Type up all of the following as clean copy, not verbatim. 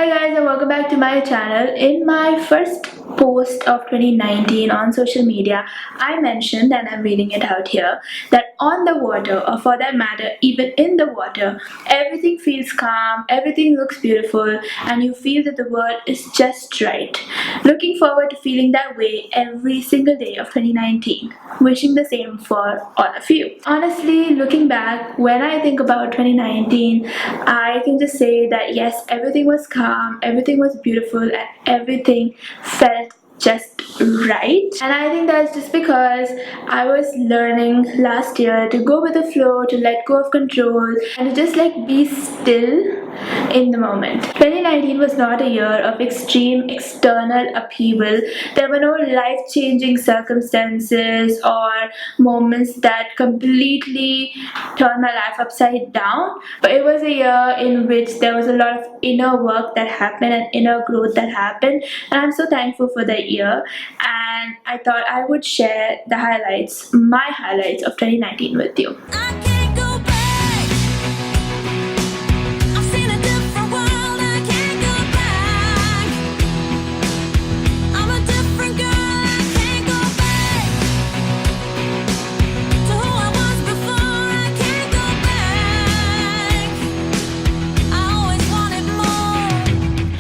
Hi guys, and welcome back to my channel. In my first post of 2019 on social media, I mentioned, and I'm reading it out here, that on the water, or for that matter even in the water, everything feels calm, everything looks beautiful, and you feel that the world is just right. Looking forward to feeling that way every single day of 2019. Wishing the same for all of you. Honestly, looking back, when I think about 2019, I can just say that yes, everything was calm, everything was beautiful, and everything felt just right. And I think that's just because I was learning last year to go with the flow, to let go of control, and to just like be still in the moment. 2019 was not a year of extreme external upheaval. There were no life-changing circumstances or moments that completely turned my life upside down, but it was a year in which there was a lot of inner work that happened and inner growth that happened, and I'm so thankful for that year. And I thought I would share the highlights, my highlights of 2019 with you.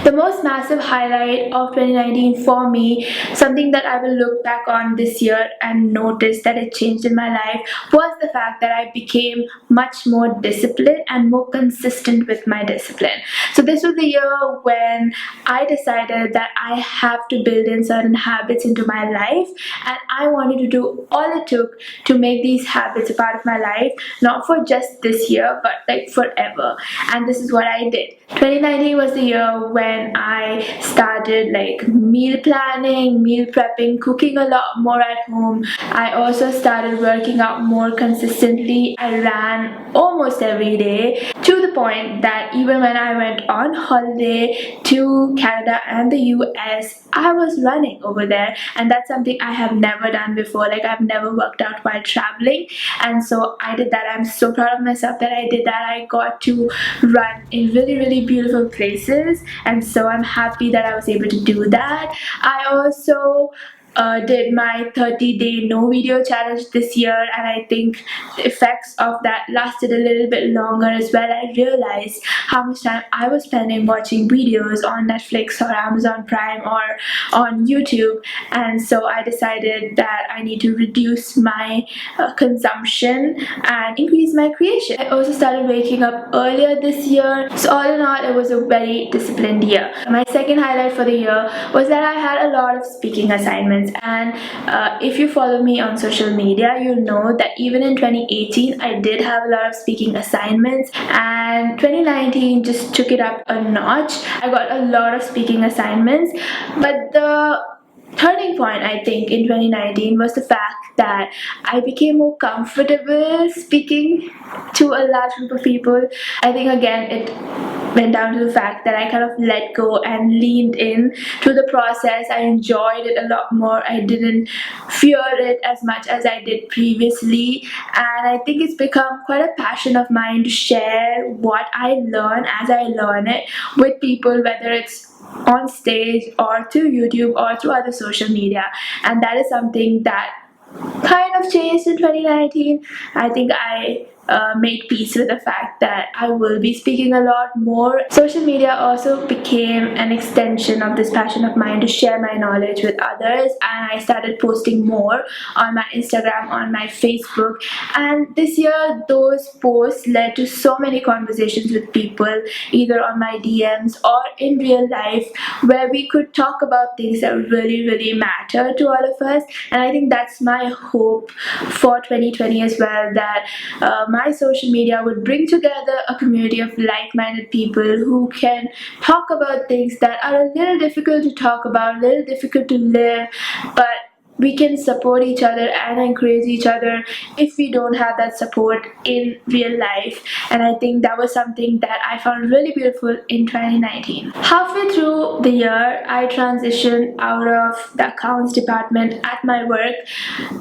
The most massive highlight of 2019 for me, something that I will look back on this year and notice that it changed in my life, was the fact that I became much more disciplined and more consistent with my discipline. So this was the year when I decided that I have to build in certain habits into my life, and I wanted to do all it took to make these habits a part of my life, not for just this year but like forever. And this is what I did. 2019 was the year when I started like meal planning, meal prepping, cooking a lot more at home. I also started working out more consistently. I ran almost every day, to the point that even when I went on holiday to Canada and the US, I was running over there, and that's something I have never done before. Like, I've never worked out while traveling, and so I did that. I'm so proud of myself that I did that. I got to run in really beautiful places, and so I'm happy that I was able to do that. I also did my 30-day no video challenge this year, and I think the effects of that lasted a little bit longer as well. I realized how much time I was spending watching videos on Netflix or Amazon Prime or on YouTube, and so I decided that I need to reduce my consumption and increase my creation. I also started waking up earlier this year, so all in all it was a very disciplined year. My second highlight for the year was that I had a lot of speaking assignments, and if you follow me on social media, you'll know that even in 2018 I did have a lot of speaking assignments, and 2019 just took it up a notch. I got a lot of speaking assignments, but the turning point I think in 2019 was the fact that I became more comfortable speaking to a large group of people. I think again it went down to the fact that I kind of let go and leaned in to the process. I enjoyed it a lot more. I didn't fear it as much as I did previously, and I think it's become quite a passion of mine to share what I learn as I learn it with people, whether it's on stage or through YouTube or through other social media. And that is something that kind of changed in 2019. I think I made peace with the fact that I will be speaking a lot more. Social media also became an extension of this passion of mine to share my knowledge with others, and I started posting more on my Instagram, on my Facebook, and this year those posts led to so many conversations with people, either on my DMs or in real life, where we could talk about things that really matter to all of us. And I think that's my hope for 2020 as well, that my social media would bring together a community of like-minded people who can talk about things that are a little difficult to talk about, a little difficult to live, but we can support each other and encourage each other if we don't have that support in real life. And I think that was something that I found really beautiful in 2019. Halfway through the year, I transitioned out of the accounts department at my work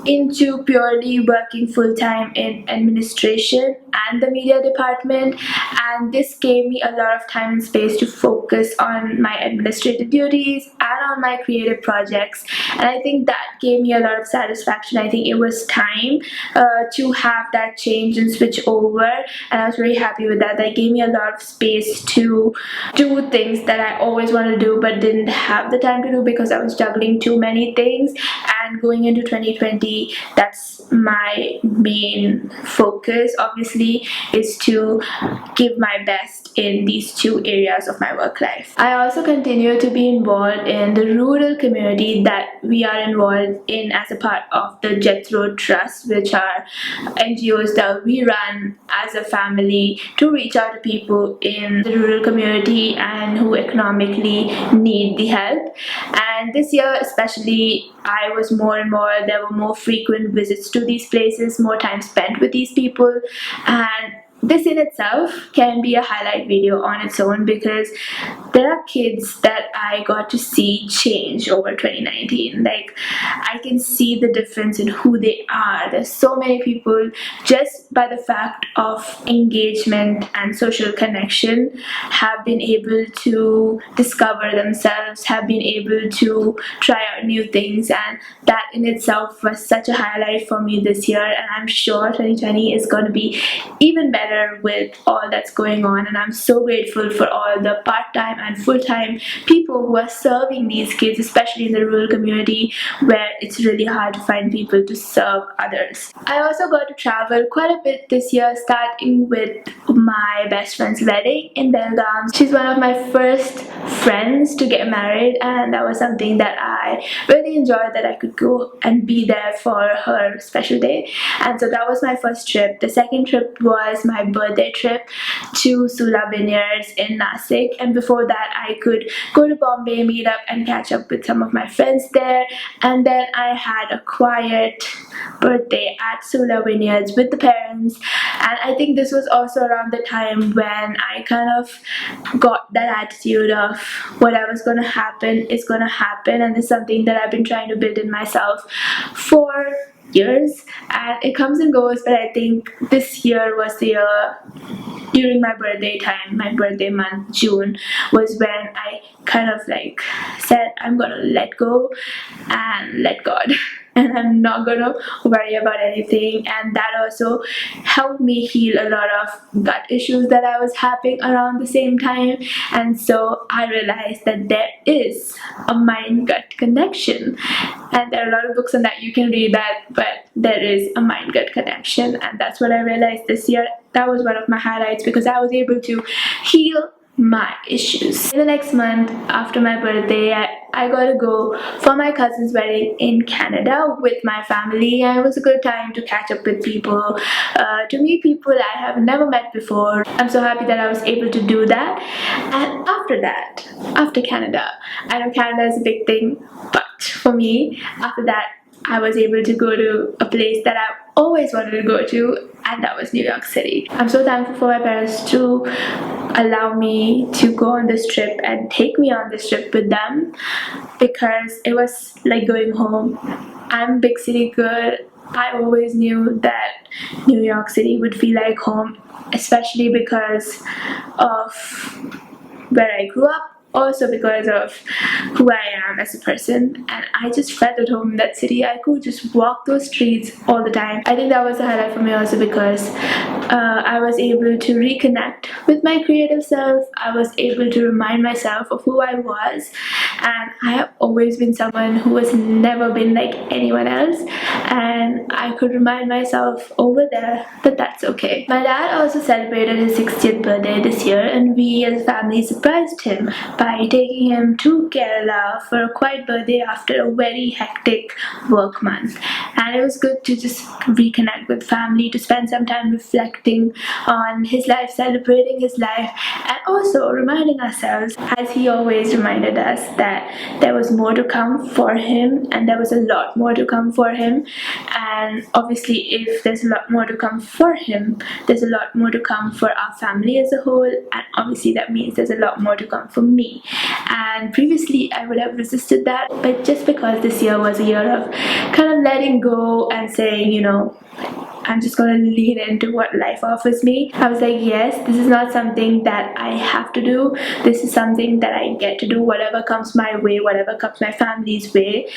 into purely working full-time in administration and the media department, and this gave me a lot of time and space to focus on my administrative duties and on my creative projects. And I think that gave me a lot of satisfaction. I think it was time to have that change and switch over, and I was very happy with that. That gave me a lot of space to do things that I always wanted to do but didn't have the time to do because I was juggling too many things. And going into 2020, that's my main focus, obviously, is to give my best in these two areas of my work life. I also continue to be involved in the rural community that we are involved in as a part of the Jethro Trust, which are NGOs that we run as a family to reach out to people in the rural community and who economically need the help. And this year especially, I was more and more, there were more frequent visits to these places, more time spent with these people, and this in itself can be a highlight video on its own because there are kids that I got to see change over 2019. Like, I can see the difference in who they are. There's so many people just by the fact of engagement and social connection have been able to discover themselves, have been able to try out new things, and that in itself was such a highlight for me this year. And I'm sure 2020 is going to be even better with all that's going on, and I'm so grateful for all the part-time and full-time people who are serving these kids, especially in the rural community where it's really hard to find people to serve others. I also got to travel quite a bit this year, starting with my best friend's wedding in Vallance. She's one of my first friends to get married, and that was something that I really enjoyed, that I could go and be there for her special day. And so that was my first trip. The second trip was my birthday trip to Sula Vineyards in Nasik, and before that I could go to Bombay, meet up and catch up with some of my friends there. And then I had a quiet birthday at Sula Vineyards with the parents, and I think this was also around the time when I kind of got that attitude of whatever's gonna happen is gonna happen, and it's something that I've been trying to build in myself for years, and it comes and goes. But I think this year was the year, during my birthday time, my birthday month, June, was when I kind of like said I'm gonna let go and let God and I'm not gonna worry about anything. And that also helped me heal a lot of gut issues that I was having around the same time. And so I realized that there is a mind-gut connection, and there are a lot of books on that, you can read that, but there is a mind-gut connection, and that's what I realized this year. That was one of my highlights because I was able to heal my issues. In the next month after my birthday, I got to go for my cousin's wedding in Canada with my family, and it was a good time to catch up with people, to meet people I have never met before. I'm so happy that I was able to do that. And after that, after Canada, I know Canada is a big thing, but for me, after that, I was able to go to a place that I always wanted to go to, and that was New York City. I'm so thankful for my parents to allow me to go on this trip and take me on this trip with them, because it was like going home. I'm a big city girl. I always knew that New York City would feel like home, especially because of where I grew up, also because of who I am as a person, and I just felt at home in that city. I could just walk those streets all the time. I think that was a highlight for me also because I was able to reconnect with my creative self. I was able to remind myself of who I was, and I have always been someone who has never been like anyone else, and I could remind myself over there that that's okay. My dad also celebrated his 60th birthday this year, and we as a family surprised him by taking him to Kerala for for a quiet birthday after a very hectic work month. And it was good to just reconnect with family, to spend some time reflecting on his life, celebrating his life, and also reminding ourselves, as he always reminded us, that there was more to come for him, and there was a lot more to come for him. And obviously, if there's a lot more to come for him, there's a lot more to come for our family as a whole, and obviously that means there's a lot more to come for me. And previously I would have resisted that, but just because this year was a year of kind of letting go and saying, you know, I'm just gonna lean into what life offers me, I was like, yes, this is not something that I have to do. This is something that I get to do. Whatever comes my way, whatever comes my family's way,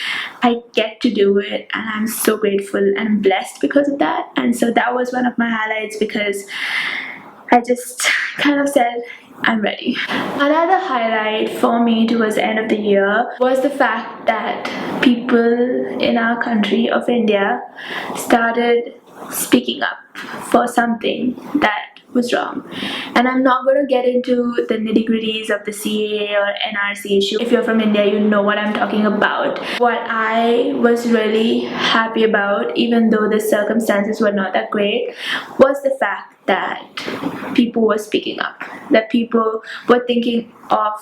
I get to do it, and I'm so grateful and blessed because of that. And so that was one of my highlights, because I just kind of said, I'm ready. Another highlight for me towards the end of the year was the fact that people in our country of India started speaking up for something that was wrong. And I'm not going to get into the nitty-gritties of the CAA or NRC issue. If you're from India, you know what I'm talking about. What I was really happy about, even though the circumstances were not that great, was the fact that people were speaking up, that people were thinking of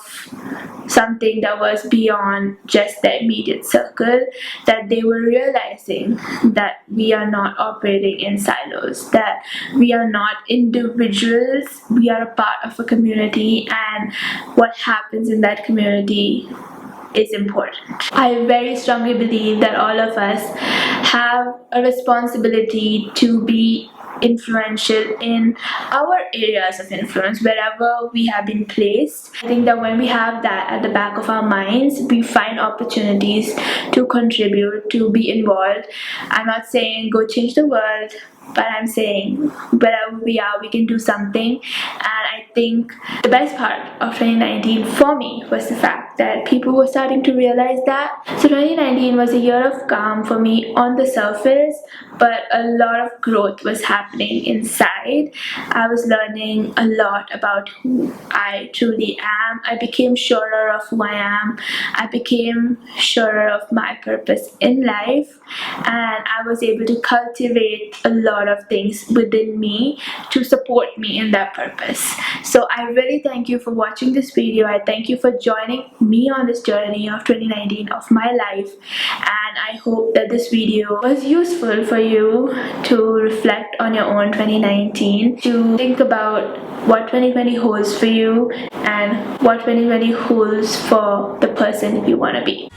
something that was beyond just their immediate circle, that they were realizing that we are not operating in silos, that we are not individuals, we are a part of a community, and what happens in that community is important. I very strongly believe that all of us have a responsibility to be influential in our areas of influence, wherever we have been placed. I think that when we have that at the back of our minds, we find opportunities to contribute, to be involved. I'm not saying go change the world, but I'm saying wherever we are, we can do something. And I think the best part of 2019 for me was the fact that people were starting to realize that. So 2019 was a year of calm for me on the surface, but a lot of growth was happening inside. I was learning a lot about who I truly am. I became surer of who I am. I became surer of my purpose in life, and I was able to cultivate a lot of things within me to support me in that purpose. So I really thank you for watching this video. I thank you for joining me on this journey of 2019 of my life, and I hope that this video was useful for you to reflect on your own 2019, to think about what 2020 holds for you and what 2020 holds for the person you want to be.